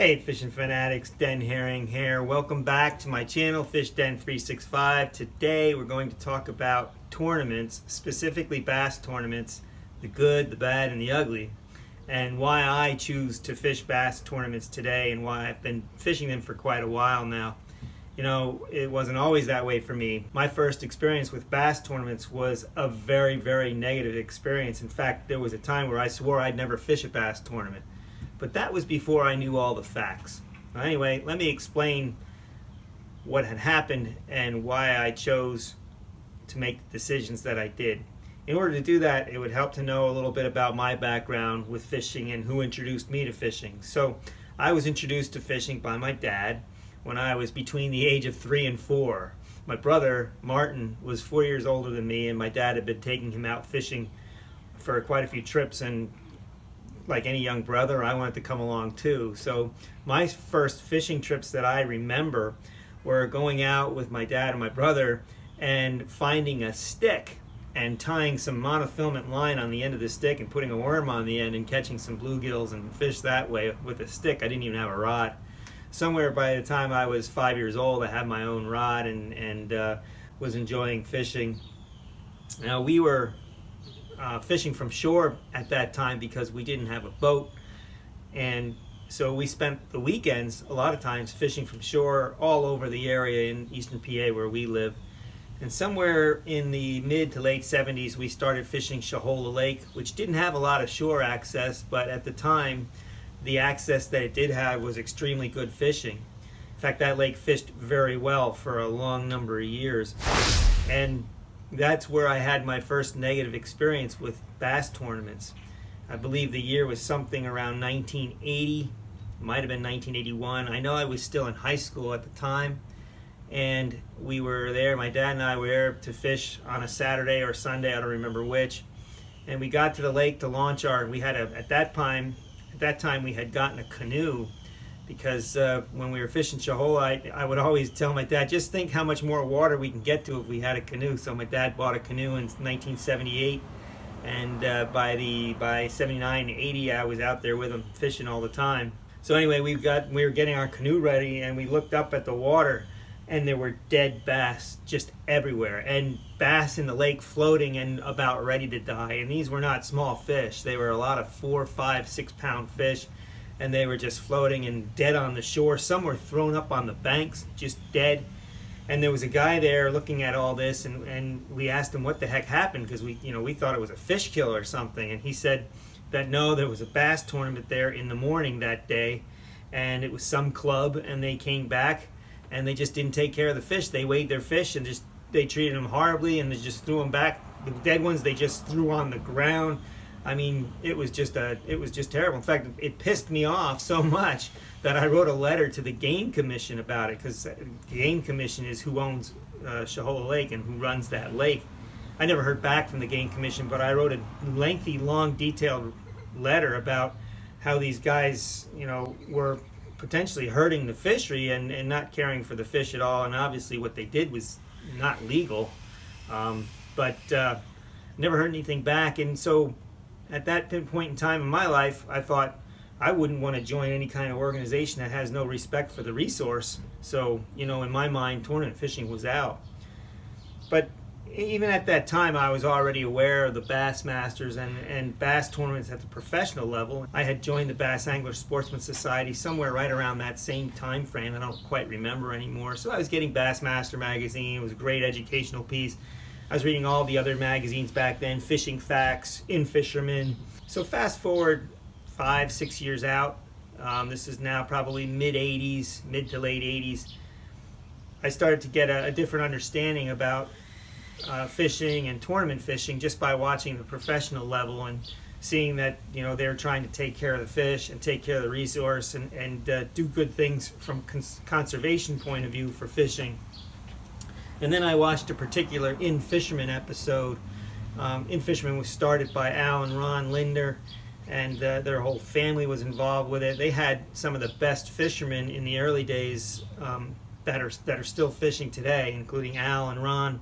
Hey fishing fanatics, Den Haring here. Welcome back to my channel, Fish Den 365. Today we're going to talk about tournaments, specifically bass tournaments, the good, the bad, and the ugly, and why I choose to fish bass tournaments today and why I've been fishing them for quite a while now. You know, it wasn't always that way for me. My first experience with bass tournaments was a very, very negative experience. In fact, there was a time where I swore I'd never fish a bass tournament. But that was before I knew all the facts. Anyway, let me explain what had happened and why I chose to make the decisions that I did. In order to do that, it would help to know a little bit about my background with fishing and who introduced me to fishing. So I was introduced to fishing by my dad when I was between the age of 3 and 4. My brother, Martin, was 4 years older than me, and my dad had been taking him out fishing for quite a few trips, and like any young brother, I wanted to come along too. So my first fishing trips that I remember were going out with my dad and my brother and finding a stick and tying some monofilament line on the end of the stick and putting a worm on the end and catching some bluegills and fish that way with a stick. I didn't even have a rod. Somewhere by the time I was 5 years old, I had my own rod and was enjoying fishing. Now we were fishing from shore at that time because we didn't have a boat, and so we spent the weekends a lot of times fishing from shore all over the area in eastern PA where we live. And somewhere in the mid to late 70s we started fishing Shahola Lake, which didn't have a lot of shore access, but at the time the access that it did have was extremely good fishing. In fact, that lake fished very well for a long number of years, and that's where I had my first negative experience with bass tournaments. I believe the year was something around 1980, might have been 1981. I know I was still in high school at the time, and we were there, my dad and I were there to fish on a Saturday or Sunday, I don't remember which, and we got to the lake to launch we had at that time we had gotten a canoe, because when we were fishing Shahola, I would always tell my dad, just think how much more water we can get to if we had a canoe. So my dad bought a canoe in 1978, and by 79, 80, I was out there with him fishing all the time. So anyway, we were getting our canoe ready, and we looked up at the water, and there were dead bass just everywhere, and bass in the lake floating and about ready to die. And these were not small fish. They were a lot of 4, 5, 6 pound fish, and they were just floating and dead on the shore. Some were thrown up on the banks, just dead. And there was a guy there looking at all this, and we asked him what the heck happened, because we thought it was a fish kill or something. And he said that no, there was a bass tournament there in the morning that day, and it was some club, and they came back and they just didn't take care of the fish. They weighed their fish and they treated them horribly, and they just threw them back. The dead ones they just threw on the ground. I mean, it was just terrible. In fact, it pissed me off so much that I wrote a letter to the Game Commission about it, because the Game Commission is who owns Shahola Lake and who runs that lake. I never heard back from the Game Commission, but I wrote a lengthy, long, detailed letter about how these guys, were potentially hurting the fishery and not caring for the fish at all. And obviously what they did was not legal, but never heard anything back. And so at that point in time in my life, I thought I wouldn't want to join any kind of organization that has no respect for the resource. So, in my mind, tournament fishing was out. But even at that time, I was already aware of the Bass Masters and bass tournaments at the professional level. I had joined the Bass Angler Sportsman Society somewhere right around that same time frame. I don't quite remember anymore. So I was getting Bassmaster magazine. It was a great educational piece. I was reading all the other magazines back then, Fishing Facts, In Fisherman. So fast forward 5, 6 years out, this is now probably mid to late 80s, I started to get a different understanding about fishing and tournament fishing just by watching the professional level and seeing that they're trying to take care of the fish and take care of the resource and do good things from conservation point of view for fishing. And then I watched a particular In Fisherman episode. In Fisherman was started by Al and Ron Linder, and their whole family was involved with it. They had some of the best fishermen in the early days that are still fishing today, including Al and Ron.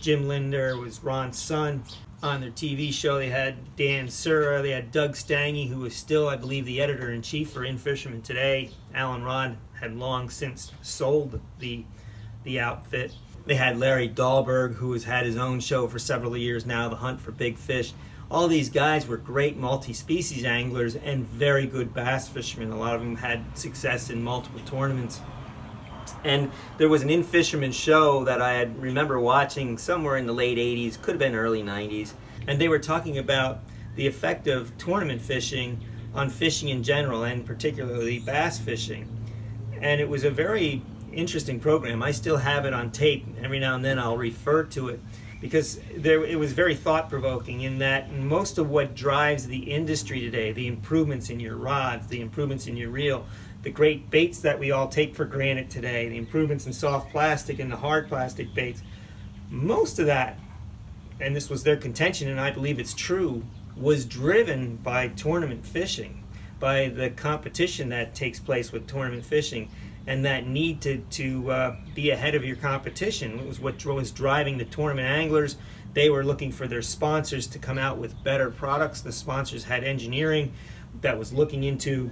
Jim Linder was Ron's son. on their TV show. They had Dan Sura, they had Doug Stange, who was still, I believe, the editor-in-chief for In Fisherman Today. Alan Rod had long since sold the outfit. They had Larry Dahlberg, who has had his own show for several years now, The Hunt for Big Fish. All these guys were great multi-species anglers and very good bass fishermen. A lot of them had success in multiple tournaments. And there was an In Fisherman show that I remember watching somewhere in the late 80s, could have been early 90s, and they were talking about the effect of tournament fishing on fishing in general, and particularly bass fishing. And it was a very interesting program. I still have it on tape. Every now and then I'll refer to it because it was very thought-provoking in that most of what drives the industry today, the improvements in your rods, the improvements in your reel, the great baits that we all take for granted today, the improvements in soft plastic and the hard plastic baits, most of that, and this was their contention, and I believe it's true, was driven by tournament fishing, by the competition that takes place with tournament fishing, and that need to be ahead of your competition. It was what was driving the tournament anglers. They were looking for their sponsors to come out with better products. The sponsors had engineering that was looking into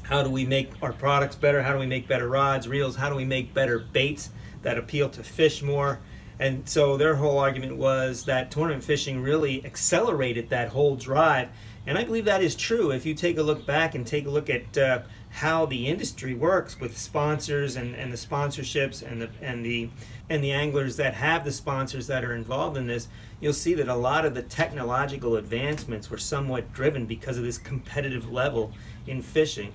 how do we make our products better, how do we make better rods, reels, how do we make better baits that appeal to fish more. And so their whole argument was that tournament fishing really accelerated that whole drive. And I believe that is true. If you take a look back and take a look at how the industry works with sponsors and the sponsorships and the anglers that have the sponsors that are involved in this, you'll see that a lot of the technological advancements were somewhat driven because of this competitive level in fishing.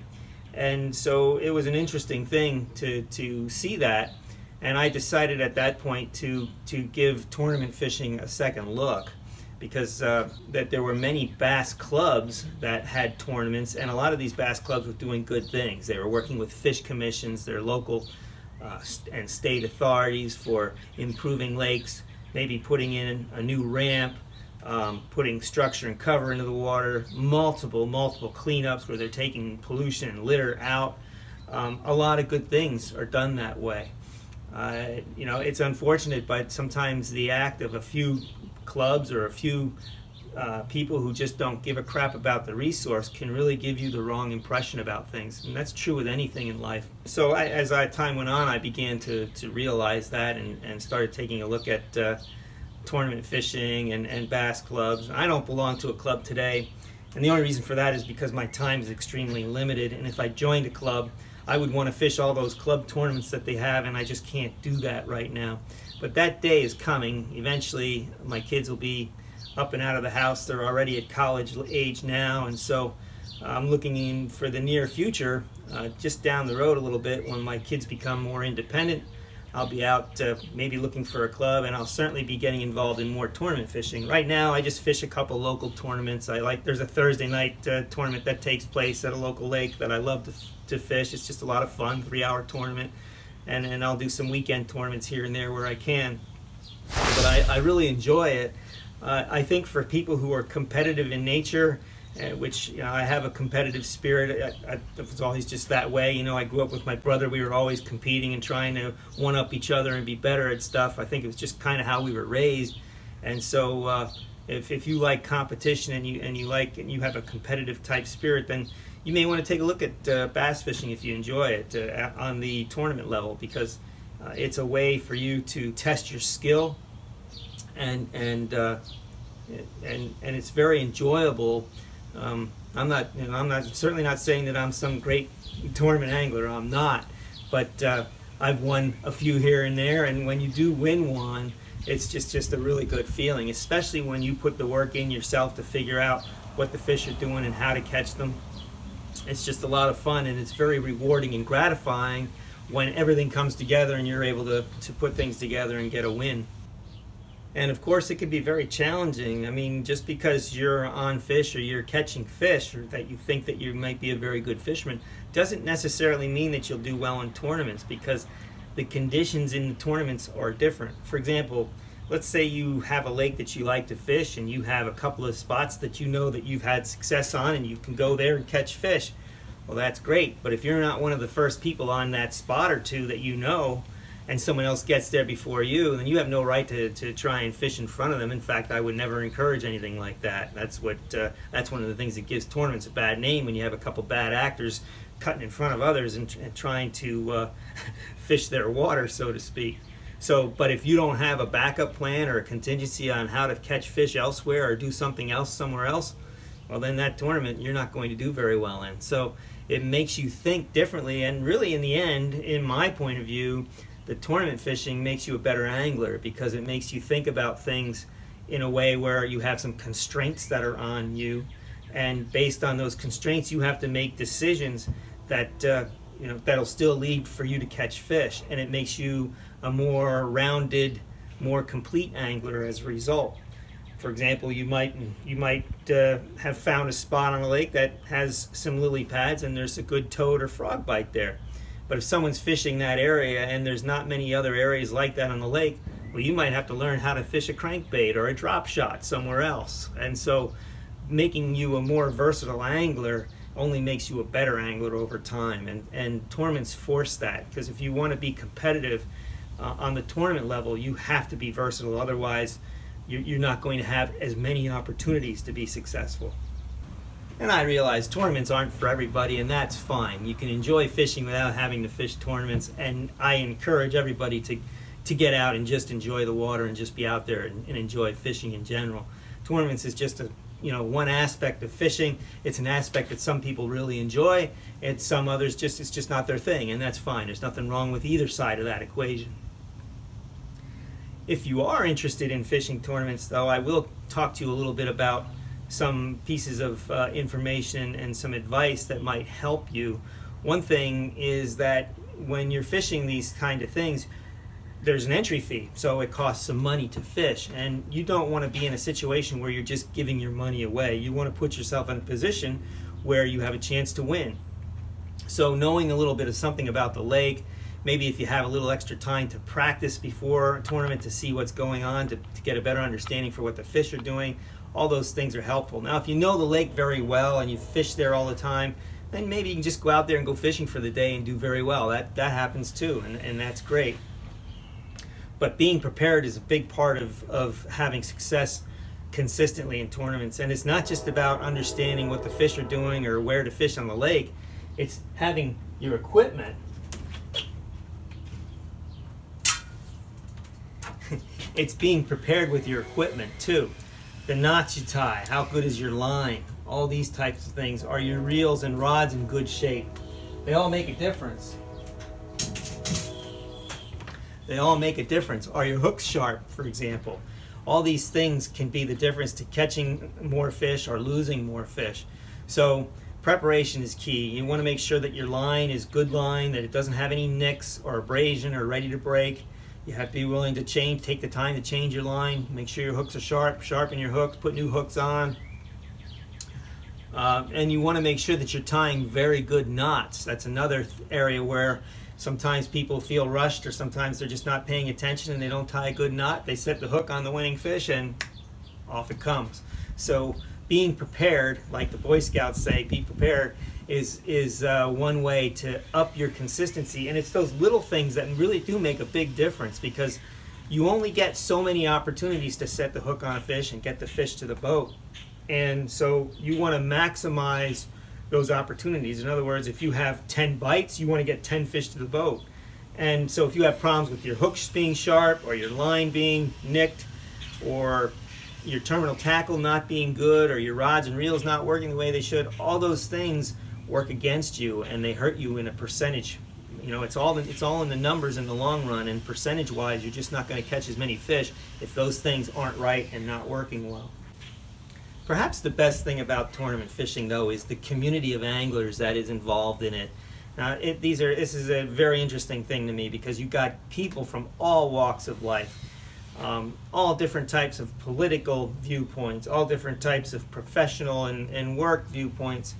And so it was an interesting thing to see that. And I decided at that point to give tournament fishing a second look, because that there were many bass clubs that had tournaments, and a lot of these bass clubs were doing good things. They were working with fish commissions, their local and state authorities for improving lakes, maybe putting in a new ramp, putting structure and cover into the water, multiple cleanups where they're taking pollution and litter out. A lot of good things are done that way. It's unfortunate, but sometimes the act of a few clubs or a few people who just don't give a crap about the resource can really give you the wrong impression about things, and that's true with anything in life. So as time went on, I began to realize that and started taking a look at tournament fishing and bass clubs. I don't belong to a club today, and the only reason for that is because my time is extremely limited, and if I joined a club, I would want to fish all those club tournaments that they have, and I just can't do that right now. But that day is coming. Eventually, my kids will be up and out of the house. They're already at college age now, and so I'm looking in for the near future, just down the road a little bit, when my kids become more independent. I'll be out maybe looking for a club, and I'll certainly be getting involved in more tournament fishing. Right now, I just fish a couple local tournaments. There's a Thursday night tournament that takes place at a local lake that I love to fish. It's just a lot of fun, 3-hour tournament, and I'll do some weekend tournaments here and there where I can. But I really enjoy it. I think for people who are competitive in nature, which I have a competitive spirit. I was always just that way. I grew up with my brother. We were always competing and trying to one up each other and be better at stuff. I think it was just kind of how we were raised. And so if you like competition and you have a competitive type spirit, then you may want to take a look at bass fishing if you enjoy it on the tournament level, because it's a way for you to test your skill, and it's very enjoyable. I'm certainly not saying that I'm some great tournament angler. I'm not, but I've won a few here and there, and when you do win one, it's just a really good feeling, especially when you put the work in yourself to figure out what the fish are doing and how to catch them. It's just a lot of fun, and it's very rewarding and gratifying when everything comes together and you're able to put things together and get a win. And of course, it can be very challenging. I mean, just because you're on fish or you're catching fish, or that you think that you might be a very good fisherman, doesn't necessarily mean that you'll do well in tournaments, because the conditions in the tournaments are different. For example, let's say you have a lake that you like to fish, and you have a couple of spots that you know that you've had success on, and you can go there and catch fish. Well, that's great, but if you're not one of the first people on that spot or two that you know, and someone else gets there before you, then you have no right to try and fish in front of them. In fact, I would never encourage anything like that. That's one of the things that gives tournaments a bad name, when you have a couple bad actors cutting in front of others and trying to fish their water, so to speak. So, but if you don't have a backup plan or a contingency on how to catch fish elsewhere or do something else somewhere else, well, then that tournament you're not going to do very well in. So it makes you think differently, and really in the end, in my point of view, the tournament fishing makes you a better angler, because it makes you think about things in a way where you have some constraints that are on you, and based on those constraints you have to make decisions that that'll still lead for you to catch fish, and it makes you a more rounded, more complete angler as a result. For example, you might have found a spot on a lake that has some lily pads and there's a good toad or frog bite there. But if someone's fishing that area and there's not many other areas like that on the lake, well, you might have to learn how to fish a crankbait or a drop shot somewhere else. And so making you a more versatile angler only makes you a better angler over time. And tournaments force that, because if you want to be competitive on the tournament level, you have to be versatile. Otherwise, you're not going to have as many opportunities to be successful. And I realize tournaments aren't for everybody, and that's fine. You can enjoy fishing without having to fish tournaments, and I encourage everybody to get out and just enjoy the water and just be out there and enjoy fishing in general. Tournaments is just one aspect of fishing. It's an aspect that some people really enjoy, and some others it's just not their thing, and that's fine. There's nothing wrong with either side of that equation. If you are interested in fishing tournaments, though, I will talk to you a little bit about some pieces of information and some advice that might help you. One thing is that when you're fishing these kind of things, there's an entry fee, so it costs some money to fish, and you don't want to be in a situation where you're just giving your money away. You want to put yourself in a position where you have a chance to win. So knowing a little bit of something about the lake, maybe if you have a little extra time to practice before a tournament to see what's going on, to get a better understanding for what the fish are doing, all those things are helpful. Now, if you know the lake very well and you fish there all the time, then maybe you can just go out there and go fishing for the day and do very well. That happens too, and that's great. But being prepared is a big part of having success consistently in tournaments. And it's not just about understanding what the fish are doing or where to fish on the lake. It's having your equipment. It's being prepared with your equipment too. The knots you tie, how good is your line, all these types of things. Are your reels and rods in good shape? They all make a difference. They all make a difference. Are your hooks sharp, for example? All these things can be the difference to catching more fish or losing more fish. So preparation is key. You want to make sure that your line is good line, that it doesn't have any nicks or abrasion or ready to break. You have to be willing to take the time to change your line, make sure your hooks are sharp, sharpen your hooks, put new hooks on. And you want to make sure that you're tying very good knots. That's another area where sometimes people feel rushed, or sometimes they're just not paying attention and they don't tie a good knot. They set the hook on the winning fish and off it comes. So being prepared, like the Boy Scouts say, be prepared, is one way to up your consistency. And it's those little things that really do make a big difference, because you only get so many opportunities to set the hook on a fish and get the fish to the boat. And so you want to maximize those opportunities. In other words, if you have 10 bites, you want to get 10 fish to the boat. And so if you have problems with your hooks being sharp, or your line being nicked, or your terminal tackle not being good, or your rods and reels not working the way they should, all those things work against you, and they hurt you in a percentage. You know, it's all in the numbers in the long run, and percentage-wise, you're just not going to catch as many fish if those things aren't right and not working well. Perhaps the best thing about tournament fishing, though, is the community of anglers that is involved in it. Now, this is a very interesting thing to me, because you've got people from all walks of life, all different types of political viewpoints, all different types of professional and work viewpoints,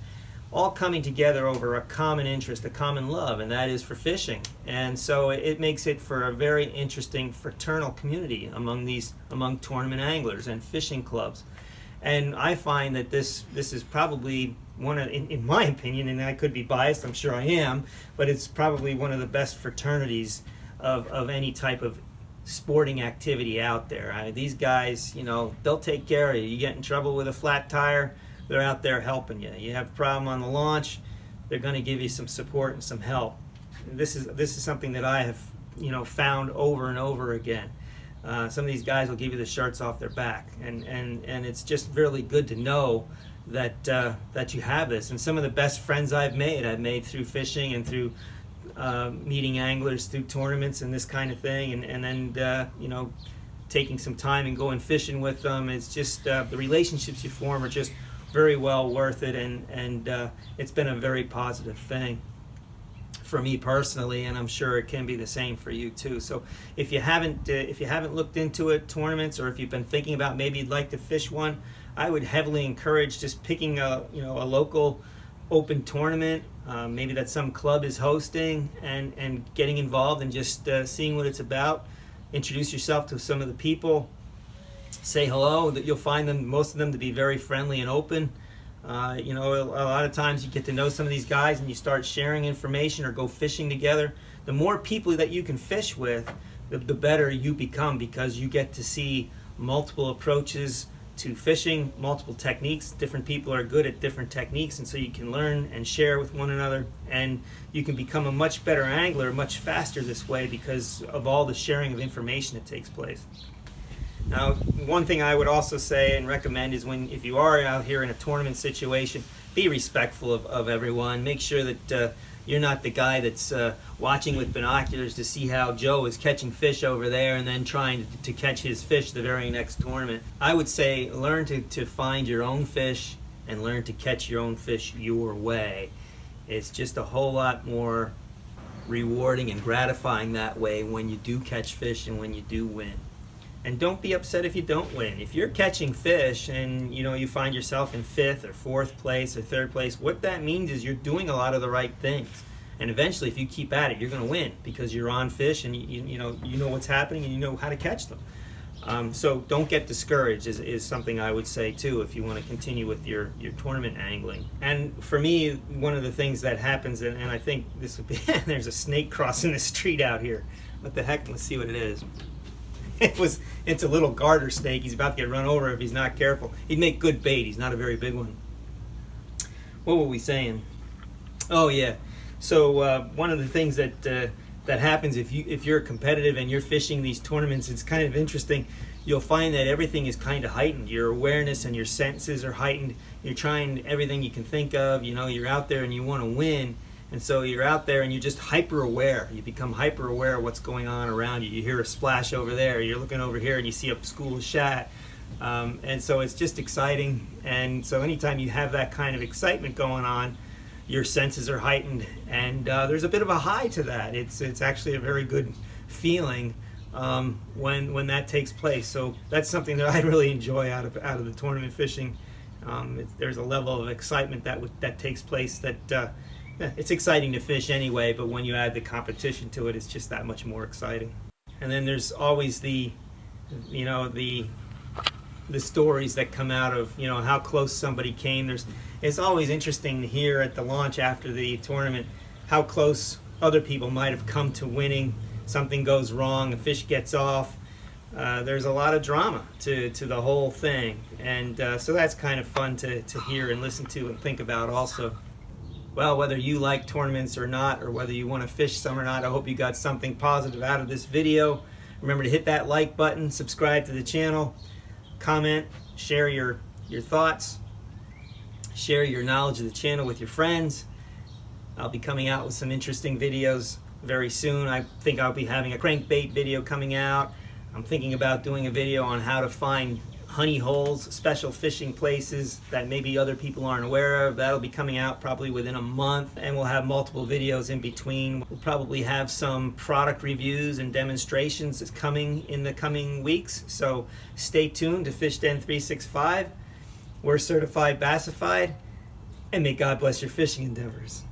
all coming together over a common interest, a common love, and that is for fishing. And so it makes it for a very interesting fraternal community among tournament anglers and fishing clubs. And I find that this is probably one of, in my opinion, and I could be biased, I'm sure I am, but it's probably one of the best fraternities of any type of sporting activity out there. These guys, they'll take care of you. You get in trouble with a flat tire, they're out there helping you. You have a problem on the launch, they're going to give you some support and some help. This is something that I have found over and over again. Some of these guys will give you the shirts off their back, and it's just really good to know that you have this. And some of the best friends I've made through fishing and through meeting anglers through tournaments and this kind of thing, and then taking some time and going fishing with them. It's just the relationships you form are just very well worth it, and it's been a very positive thing for me personally, and I'm sure it can be the same for you too. So if you haven't looked into it, tournaments, or if you've been thinking about maybe you'd like to fish one, I would heavily encourage just picking a local open tournament, maybe that some club is hosting, and getting involved and just seeing what it's about. Introduce yourself to some of the people, say hello. That you'll find them, most of them, to be very friendly and open. A lot of times you get to know some of these guys and you start sharing information or go fishing together. The more people that you can fish with, the better you become, because you get to see multiple approaches to fishing, multiple techniques. Different people are good at different techniques, and so you can learn and share with one another, and you can become a much better angler much faster this way because of all the sharing of information that takes place. Now, one thing I would also say and recommend is if you are out here in a tournament situation, be respectful of everyone. Make sure that you're not the guy that's watching with binoculars to see how Joe is catching fish over there and then trying to catch his fish the very next tournament. I would say learn to find your own fish and learn to catch your own fish your way. It's just a whole lot more rewarding and gratifying that way when you do catch fish and when you do win. And don't be upset if you don't win. If you're catching fish and you find yourself in 5th or 4th place or 3rd place, what that means is you're doing a lot of the right things. And eventually, if you keep at it, you're going to win because you're on fish and you know what's happening and you know how to catch them. So don't get discouraged is something I would say too if you want to continue with your tournament angling. And for me, one of the things that happens, and I think this would be there's a snake crossing the street out here. What the heck? Let's see what it is. It's a little garter snake. He's about to get run over if he's not careful. He'd make good bait. He's not a very big one. What were we saying? Oh yeah. So one of the things that happens if you're competitive and you're fishing these tournaments, it's kind of interesting. You'll find that everything is kind of heightened. Your awareness and your senses are heightened. You're trying everything you can think of. You're out there and you want to win. And so you're out there and you're just hyper aware. You become hyper aware of what's going on around you. You hear a splash over there. You're looking over here and you see a school of shad. And so it's just exciting. And so anytime you have that kind of excitement going on, your senses are heightened. And there's a bit of a high to that. It's actually a very good feeling when that takes place. So that's something that I really enjoy out of the tournament fishing. There's a level of excitement that takes place that it's exciting to fish anyway, but when you add the competition to it, it's just that much more exciting. And then there's always the stories that come out of how close somebody came. It's always interesting to hear at the launch after the tournament how close other people might have come to winning. Something goes wrong, a fish gets off. There's a lot of drama to the whole thing, and so that's kind of fun to hear and listen to and think about also. Well, whether you like tournaments or not, or whether you want to fish some or not, I hope you got something positive out of this video. Remember to hit that like button, subscribe to the channel, comment, share your thoughts, share your knowledge of the channel with your friends. I'll be coming out with some interesting videos very soon. I think I'll be having a crankbait video coming out. I'm thinking about doing a video on how to find honey holes, special fishing places that maybe other people aren't aware of. That'll be coming out probably within a month, and we'll have multiple videos in between. We'll probably have some product reviews and demonstrations that's coming in the coming weeks, so stay tuned to Fish Den 365. We're certified Bassified, and may God bless your fishing endeavors.